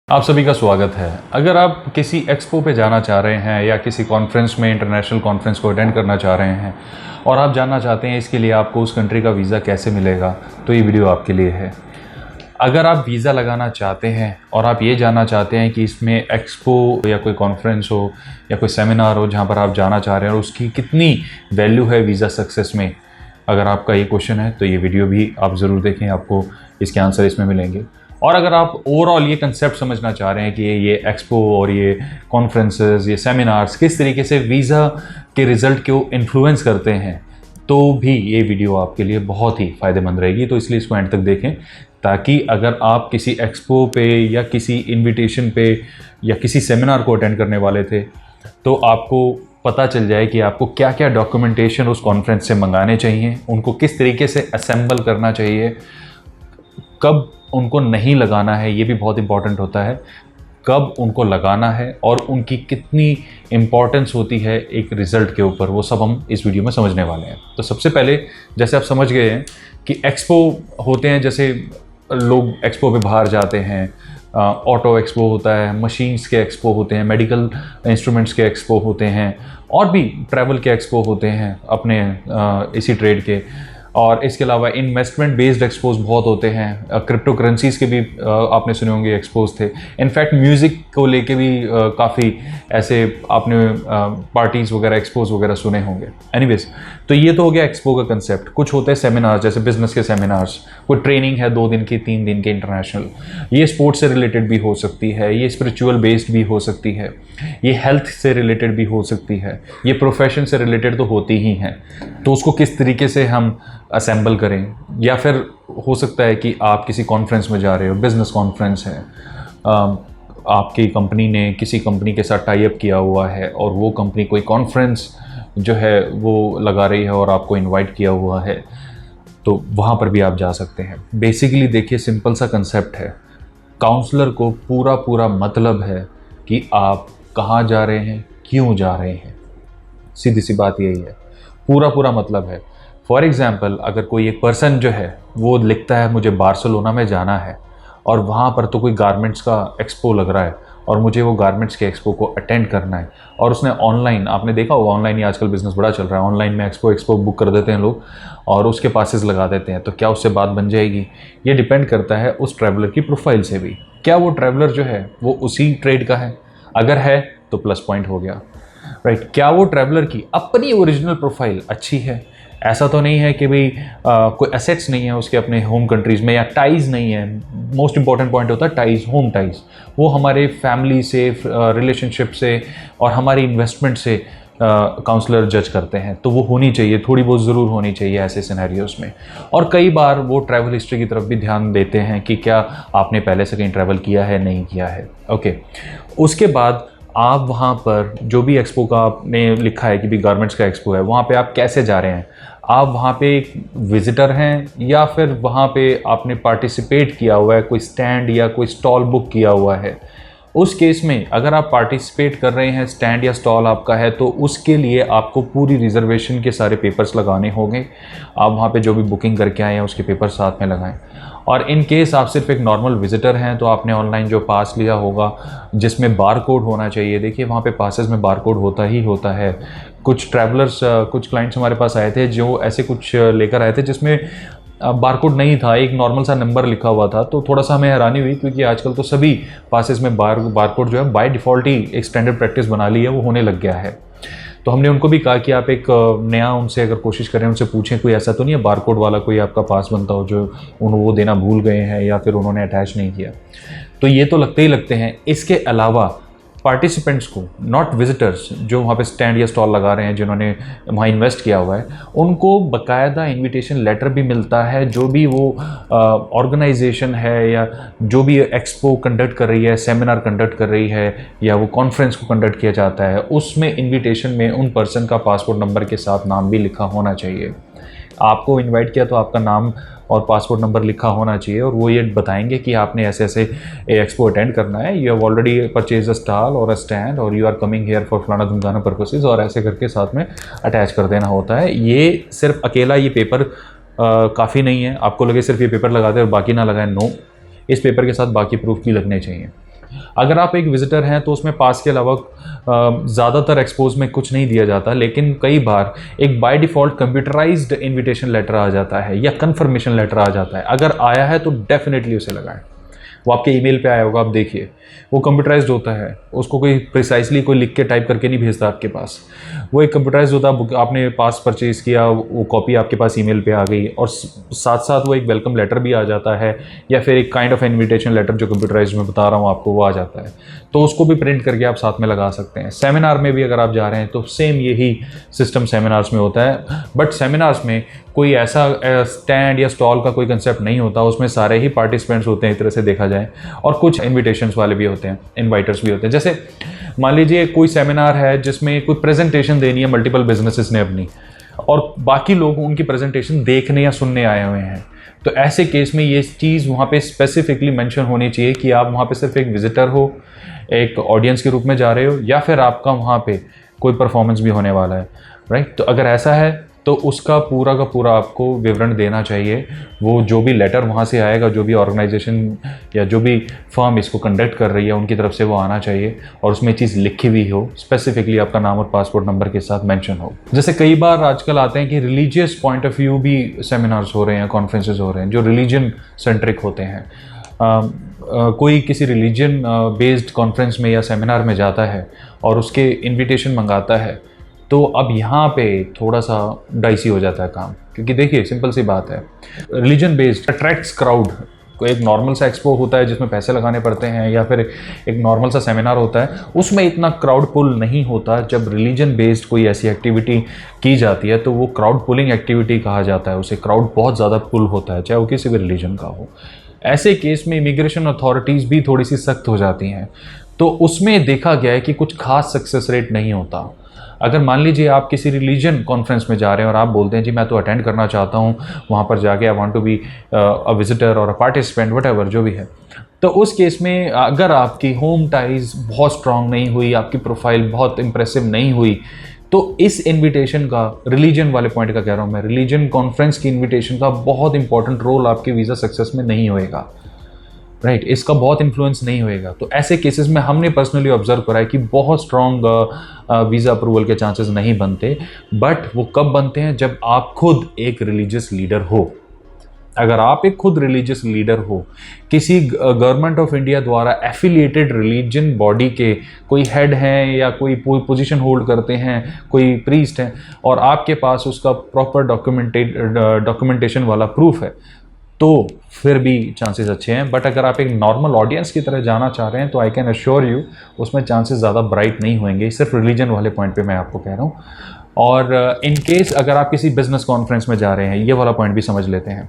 आप सभी का स्वागत है। अगर आप किसी एक्सपो पे जाना चाह रहे हैं या किसी कॉन्फ्रेंस में इंटरनेशनल कॉन्फ्रेंस को अटेंड करना चाह रहे हैं और आप जानना चाहते हैं इसके लिए आपको उस कंट्री का वीज़ा कैसे मिलेगा, तो ये वीडियो आपके लिए है। अगर आप वीज़ा लगाना चाहते हैं और आप ये जानना चाहते हैं कि इसमें एक्सपो या कोई कॉन्फ्रेंस हो या कोई सेमिनार हो जहाँ पर आप जाना चाह रहे हैं और उसकी कितनी वैल्यू है वीज़ा सक्सेस में, अगर आपका ये क्वेश्चन है तो ये वीडियो भी आप ज़रूर देखें, आपको इसके आंसर इसमें मिलेंगे। और अगर आप ओवरऑल ये कंसेप्ट समझना चाह रहे हैं कि ये एक्सपो और ये कॉन्फ्रेंसेस, ये सेमिनार्स किस तरीके से वीज़ा के रिज़ल्ट को इन्फ्लुएंस करते हैं, तो भी ये वीडियो आपके लिए बहुत ही फ़ायदेमंद रहेगी। तो इसलिए इसको एंड तक देखें, ताकि अगर आप किसी एक्सपो पे या किसी इन्विटेशन पे या किसी सेमिनार को अटेंड करने वाले थे तो आपको पता चल जाए कि आपको क्या क्या डॉक्यूमेंटेशन उस कॉन्फ्रेंस से मंगाने चाहिए, उनको किस तरीके से असेंबल करना चाहिए, कब उनको नहीं लगाना है, ये भी बहुत इंपॉर्टेंट होता है, कब उनको लगाना है और उनकी कितनी इम्पॉर्टेंस होती है एक रिज़ल्ट के ऊपर, वो सब हम इस वीडियो में समझने वाले हैं। तो सबसे पहले जैसे आप समझ गए हैं कि एक्सपो होते हैं, जैसे लोग एक्सपो पे बाहर जाते हैं, ऑटो एक्सपो होता है, मशीन्स के एक्सपो होते हैं, मेडिकल इंस्ट्रूमेंट्स के एक्सपो होते हैं और भी ट्रैवल के एक्सपो होते हैं अपने इसी ट्रेड के। और इसके अलावा इन्वेस्टमेंट बेस्ड एक्सपोज बहुत होते हैं, क्रिप्टो करेंसीज़ के भी आपने सुने होंगे एक्सपोज थे। इनफैक्ट म्यूज़िक को लेके भी काफ़ी ऐसे आपने पार्टीज़ वगैरह एक्सपोज वगैरह सुने होंगे। एनीवेज, तो ये तो हो गया एक्सपो का कंसेप्ट। कुछ होते हैं सेमिनार्स, जैसे बिजनेस के सेमिनार्स, कोई ट्रेनिंग है 2 दिन की, 3 दिन के इंटरनेशनल, ये स्पोर्ट्स से रिलेटेड भी हो सकती है, ये स्पिरिचुअल बेस्ड भी हो सकती है, ये हेल्थ से रिलेटेड भी हो सकती है, ये प्रोफेशन से रिलेटेड तो होती ही हैं। तो उसको किस तरीके से हम असेंबल करें, या फिर हो सकता है कि आप किसी कॉन्फ्रेंस में जा रहे हो, बिज़नेस कॉन्फ्रेंस है, आपकी कंपनी ने किसी कंपनी के साथ टाई अप किया हुआ है और वो कंपनी कोई कॉन्फ्रेंस जो है वो लगा रही है और आपको इनवाइट किया हुआ है, तो वहाँ पर भी आप जा सकते हैं। बेसिकली देखिए, सिंपल सा कंसेप्ट है, काउंसलर को पूरा मतलब है कि आप कहाँ जा रहे हैं, क्यों जा रहे हैं, सीधी सी बात यही है, पूरा मतलब है। फॉर एग्ज़ाम्पल, अगर कोई एक पर्सन जो है वो लिखता है मुझे बार्सिलोना में जाना है और वहाँ पर तो कोई गारमेंट्स का एक्सपो लग रहा है और मुझे वो गारमेंट्स के एक्सपो को अटेंड करना है, और उसने ऑनलाइन, आपने देखा होगा ऑनलाइन ही आजकल बिज़नेस बड़ा चल रहा है, ऑनलाइन में एक्सपो बुक कर देते हैं लोग और उसके पासेस लगा देते हैं, तो क्या उससे बात बन जाएगी? ये डिपेंड करता है उस ट्रैवलर की प्रोफाइल से भी, क्या वो ट्रैवलर जो है वो उसी ट्रेड का है, अगर है तो प्लस पॉइंट हो गया, राइट। क्या वो ट्रैवलर की अपनी ओरिजिनल प्रोफाइल अच्छी है? ऐसा तो नहीं है कि भाई कोई एसेट्स नहीं है उसके अपने होम कंट्रीज़ में, या टाइज़ नहीं है। मोस्ट इंपॉर्टेंट पॉइंट होता है टाइज़, होम टाइज़, वो हमारे फैमिली से, रिलेशनशिप से और हमारी इन्वेस्टमेंट से काउंसलर जज करते हैं, तो वो होनी चाहिए, थोड़ी बहुत ज़रूर होनी चाहिए ऐसे सिनेरियोज़ में। और कई बार वो ट्रैवल हिस्ट्री की तरफ भी ध्यान देते हैं कि क्या आपने पहले से कहीं ट्रैवल किया है, नहीं किया है। ओके, उसके बाद आप वहाँ पर जो भी एक्सपो का आपने लिखा है कि भी गारमेंट्स का एक्सपो है, वहाँ पे आप कैसे जा रहे हैं? आप वहाँ पे एक विज़िटर हैं या फिर वहाँ पे आपने पार्टिसिपेट किया हुआ है, कोई स्टैंड या कोई स्टॉल बुक किया हुआ है? उस केस में अगर आप पार्टिसिपेट कर रहे हैं, स्टैंड या स्टॉल आपका है, तो उसके लिए आपको पूरी रिजर्वेशन के सारे पेपर्स लगाने होंगे। आप वहाँ पे जो भी बुकिंग करके आए हैं उसके पेपर साथ में लगाएं। और इन केस आप सिर्फ एक नॉर्मल विज़िटर हैं तो आपने ऑनलाइन जो पास लिया होगा जिसमें बार कोड होना चाहिए, देखिए वहाँ पे पासेस में बार कोड होता ही होता है। कुछ ट्रैवलर्स, कुछ क्लाइंट्स हमारे पास आए थे जो ऐसे कुछ लेकर आए थे जिसमें बारकोड नहीं था, एक नॉर्मल सा नंबर लिखा हुआ था, तो थोड़ा सा हमें हैरानी हुई, क्योंकि आजकल तो सभी पासेस में बारकोड जो है बाय डिफ़ॉल्ट ही एक स्टैंडर्ड प्रैक्टिस बना ली है, वो होने लग गया है। तो हमने उनको भी कहा कि आप एक नया उनसे अगर कोशिश करें, उनसे पूछें कोई ऐसा तो नहीं है बारकोड वाला कोई आपका पास बनता हो जो वो देना भूल गए हैं या फिर उन्होंने अटैच नहीं किया। तो ये तो लगते ही लगते हैं। इसके अलावा पार्टिसिपेंट्स को, नॉट विजिटर्स, जो वहाँ पे स्टैंड या स्टॉल लगा रहे हैं, जिन्होंने वहाँ इन्वेस्ट किया हुआ है, उनको बाकायदा इनविटेशन लेटर भी मिलता है। जो भी वो ऑर्गेनाइजेशन है या जो भी एक्सपो कंडक्ट कर रही है, सेमिनार कंडक्ट कर रही है या वो कॉन्फ्रेंस को कंडक्ट किया जाता है, उसमें इन्विटेशन में उन पर्सन का पासपोर्ट नंबर के साथ नाम भी लिखा होना चाहिए। आपको इनवाइट किया तो आपका नाम और पासपोर्ट नंबर लिखा होना चाहिए, और वो ये बताएंगे कि आपने ऐसे ऐसे एक्सपो अटेंड करना है, you have already purchase a stall और अ स्टैंड और you are coming here for फलाना धमकाना पर्पसेस, और ऐसे करके साथ में अटैच कर देना होता है। ये सिर्फ अकेला ये पेपर काफ़ी नहीं है। आपको लगे सिर्फ ये पेपर लगा दे और बाकी ना लगाए, नो, इस पेपर के साथ बाकी प्रूफ भी लगने चाहिए। अगर आप एक विजिटर हैं तो उसमें पास के अलावा ज़्यादातर एक्सपोज में कुछ नहीं दिया जाता, लेकिन कई बार एक by default computerized invitation letter आ जाता है या कंफर्मेशन लेटर आ जाता है। अगर आया है तो डेफिनेटली उसे लगाएं। वो आपके ईमेल पे आया होगा, आप देखिए, वो कंप्यूटराइज्ड होता है, उसको कोई प्रिसाइसली कोई लिख के टाइप करके नहीं भेजता आपके पास। वो एक कंप्यूटराइज्ड होता है, आपने पास परचेज़ किया, वो कॉपी आपके पास ईमेल पे आ गई, और साथ साथ वो एक वेलकम लेटर भी आ जाता है, या फिर एक काइंड ऑफ इन्विटेशन लेटर जो कंप्यूटराइज्ड में बता रहा हूँ आपको, वो आ जाता है। तो उसको भी प्रिंट करके आप साथ में लगा सकते हैं। सेमिनार में भी अगर आप जा रहे हैं तो सेम यही सिस्टम सेमिनार्स में होता है, बट सेमिनार्स में कोई ऐसा स्टैंड या स्टॉल का कोई कंसेप्ट नहीं होता, उसमें सारे ही पार्टिसिपेंट्स होते हैं एक तरह से देखा जाए, और कुछ इनविटेशंस वाले भी होते हैं, इनवाइटर्स भी होते हैं। जैसे मान लीजिए कोई सेमिनार है जिसमें कोई प्रेजेंटेशन देनी है मल्टीपल बिजनेसेस ने अपनी, और बाकी लोग उनकी प्रेजेंटेशन देखने या सुनने आए हुए हैं, तो ऐसे केस में ये चीज़ वहाँ पे स्पेसिफिकली मेंशन होनी चाहिए कि आप वहाँ पे सिर्फ एक विजिटर हो, एक ऑडियंस के रूप में जा रहे हो, या फिर आपका वहाँ पे कोई परफॉर्मेंस भी होने वाला है, राइट। तो अगर ऐसा है तो उसका पूरा का पूरा आपको विवरण देना चाहिए। वो जो भी लेटर वहाँ से आएगा, जो भी ऑर्गेनाइजेशन या जो भी फर्म इसको कंडक्ट कर रही है उनकी तरफ से वो आना चाहिए, और उसमें चीज़ लिखी हुई हो, स्पेसिफिकली आपका नाम और पासपोर्ट नंबर के साथ मेंशन हो। जैसे कई बार आजकल आते हैं कि रिलीजियस पॉइंट ऑफ व्यू भी सेमिनार्स हो रहे हैं, कॉन्फ्रेंसेज हो रहे हैं जो रिलीजन सेंट्रिक होते हैं। कोई किसी रिलीजन बेस्ड कॉन्फ्रेंस में या सेमिनार में जाता है और उसके इन्विटेशन मंगाता है, तो अब यहाँ पे थोड़ा सा डाइसी हो जाता है काम, क्योंकि देखिए सिंपल सी बात है, रिलीजन बेस्ड अट्रैक्ट्स क्राउड। कोई एक नॉर्मल सा एक्सपो होता है जिसमें पैसे लगाने पड़ते हैं, या फिर एक नॉर्मल सा सेमिनार होता है, उसमें इतना क्राउड पुल नहीं होता। जब रिलीजन बेस्ड कोई ऐसी एक्टिविटी की जाती है तो वो क्राउड पुलिंग एक्टिविटी कहा जाता है उसे। क्राउड बहुत ज़्यादा पुल होता है, चाहे वो किसी भी रिलीजन का हो। ऐसे केस में इमिग्रेशन अथॉरिटीज़ भी थोड़ी सी सख्त हो जाती हैं, तो उसमें देखा गया है कि कुछ खास सक्सेस रेट नहीं होता। अगर मान लीजिए आप किसी रिलीजन कॉन्फ्रेंस में जा रहे हैं और आप बोलते हैं जी मैं तो अटेंड करना चाहता हूँ, वहाँ पर जाके I want to be a visitor और अ पार्टिसिपेंट, व्हाटएवर जो भी है, तो उस केस में अगर आपकी होम टाइज बहुत स्ट्रांग नहीं हुई, आपकी प्रोफाइल बहुत इंप्रेसिव नहीं हुई, तो इस इनविटेशन का, रिलीजन वाले पॉइंट का कह रहा हूँ मैं, रिलीजन कॉन्फ्रेंस की इन्विटेशन का बहुत इंपॉर्टेंट रोल आपके वीज़ा सक्सेस में नहीं होएगा, राइट। इसका बहुत इन्फ्लुएंस नहीं होएगा। तो ऐसे केसेस में हमने पर्सनली ऑब्जर्व करा है कि बहुत स्ट्रॉन्ग वीज़ा अप्रूवल के चांसेस नहीं बनते। बट वो कब बनते हैं? जब आप खुद एक रिलीजियस लीडर हो। अगर आप एक खुद रिलीजियस लीडर हो, किसी गवर्नमेंट ऑफ इंडिया द्वारा एफिलिएटेड रिलीजन बॉडी के कोई हेड हैं या कोई पोजीशन होल्ड करते हैं, कोई प्रीस्ट हैं, और आपके पास उसका प्रॉपर डॉक्यूमेंटेशन वाला प्रूफ है, तो फिर भी चांसेस अच्छे हैं। बट अगर आप एक नॉर्मल ऑडियंस की तरह जाना चाह रहे हैं तो आई कैन अश्योर यू उसमें चांसेस ज़्यादा ब्राइट नहीं होंगे। सिर्फ रिलीजन वाले पॉइंट पे मैं आपको कह रहा हूँ। और इन केस अगर आप किसी बिजनेस कॉन्फ्रेंस में जा रहे हैं, ये वाला पॉइंट भी समझ लेते हैं।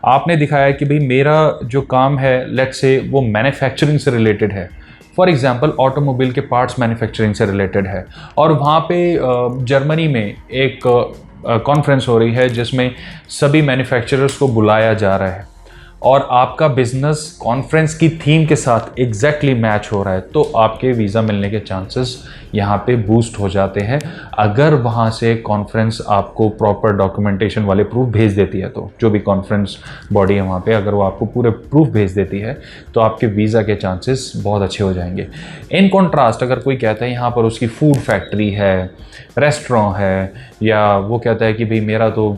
आपने दिखाया है कि भाई मेरा जो काम है, लेट्स से वो मैन्युफैक्चरिंग से रिलेटेड है, फॉर एग्जांपल ऑटोमोबाइल के पार्ट्स मैन्युफैक्चरिंग से रिलेटेड है, और वहाँ पे जर्मनी में एक कॉन्फ्रेंस हो रही है जिसमें सभी मैन्युफैक्चरर्स को बुलाया जा रहा है, और आपका बिजनेस कॉन्फ्रेंस की थीम के साथ एग्जैक्टली मैच हो रहा है, तो आपके वीज़ा मिलने के चांसेस यहाँ पे बूस्ट हो जाते हैं। अगर वहाँ से कॉन्फ्रेंस आपको प्रॉपर डॉक्यूमेंटेशन वाले प्रूफ भेज देती है, तो जो भी कॉन्फ्रेंस बॉडी है वहाँ पे अगर वो आपको पूरे प्रूफ भेज देती है तो आपके वीज़ा के चांसेस बहुत अच्छे हो जाएंगे। इन कॉन्ट्रास्ट अगर कोई कहता है यहाँ पर उसकी फूड फैक्ट्री है, रेस्टोरेंट है, या वो कहता है कि भाई मेरा तो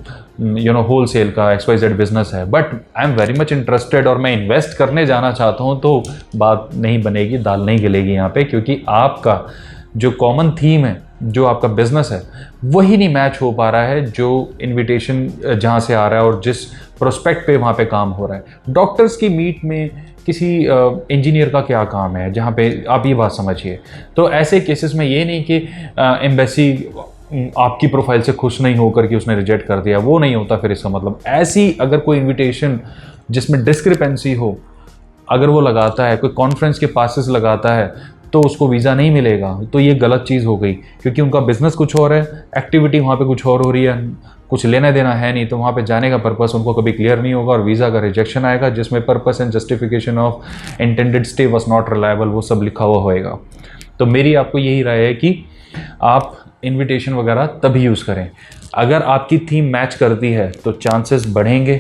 होल सेल का XYZ बिजनेस है, but I am very much interested और मैं इन्वेस्ट करने जाना चाहता हूँ, तो बात नहीं बनेगी, दाल नहीं गलेगी यहाँ पे, क्योंकि आपका जो कॉमन थीम है, जो आपका बिजनेस है, वही नहीं मैच हो पा रहा है जो इनविटेशन जहाँ से आ रहा है और जिस प्रोस्पेक्ट पे वहाँ पे काम हो रहा है। डॉक्टर्स की मीट में किसी इंजीनियर का क्या काम है, जहाँ पे आप ये बात समझिए। तो ऐसे केसेस में ये नहीं कि एम्बेसी आपकी प्रोफाइल से खुश नहीं होकर कि उसने रिजेक्ट कर दिया, वो नहीं होता फिर इसका मतलब। ऐसी अगर कोई इनविटेशन जिसमें डिस्क्रिपेंसी हो अगर वो लगाता है, कोई कॉन्फ्रेंस के पासेस लगाता है, तो उसको वीज़ा नहीं मिलेगा। तो ये गलत चीज़ हो गई, क्योंकि उनका बिजनेस कुछ और है, एक्टिविटी वहाँ पे कुछ और हो रही है, कुछ लेना देना है नहीं, तो वहाँ पे जाने का पर्पस उनको कभी क्लियर नहीं होगा और वीज़ा का रिजेक्शन आएगा जिसमें purpose and justification of intended stay was not reliable, वो सब लिखा हुआ होएगा। तो मेरी आपको यही राय है कि आप इनविटेशन वगैरह तभी यूज़ करें अगर आपकी थीम मैच करती है तो चांसेस बढ़ेंगे,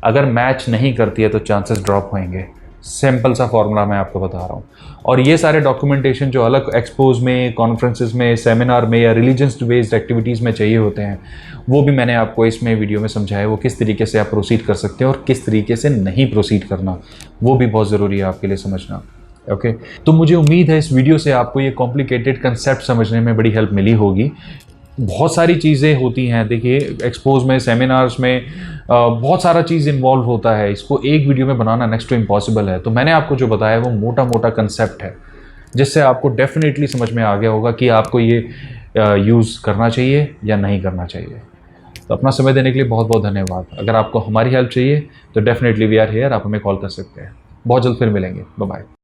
अगर मैच नहीं करती है तो चांसेस ड्रॉप होंगे। सिंपल सा फॉर्मूला मैं आपको बता रहा हूँ। और ये सारे डॉक्यूमेंटेशन जो अलग एक्सपोज में, कॉन्फ्रेंसेस में, सेमिनार में या रिलीजन्स बेस्ड एक्टिविटीज़ में चाहिए होते हैं, वो भी मैंने आपको इसमें वीडियो में समझाया, वो किस तरीके से आप प्रोसीड कर सकते हैं और किस तरीके से नहीं प्रोसीड करना, वो भी बहुत ज़रूरी है आपके लिए समझना। ओके, तो मुझे उम्मीद है इस वीडियो से आपको ये कॉम्प्लिकेटेड कंसेप्ट समझने में बड़ी हेल्प मिली होगी। बहुत सारी चीज़ें होती हैं, देखिए एक्सपोज में, सेमिनार्स में बहुत सारा चीज़ इन्वॉल्व होता है, इसको एक वीडियो में बनाना नेक्स्ट टू इम्पॉसिबल है। तो मैंने आपको जो बताया वो मोटा मोटा कंसेप्ट है, जिससे आपको डेफिनेटली समझ में आ गया होगा कि आपको ये यूज़ करना चाहिए या नहीं करना चाहिए। तो अपना समय देने के लिए बहुत बहुत धन्यवाद। अगर आपको हमारी हेल्प चाहिए तो डेफिनेटली वी आर हेयर, आप हमें कॉल कर सकते हैं। बहुत जल्द फिर मिलेंगे। Bye bye.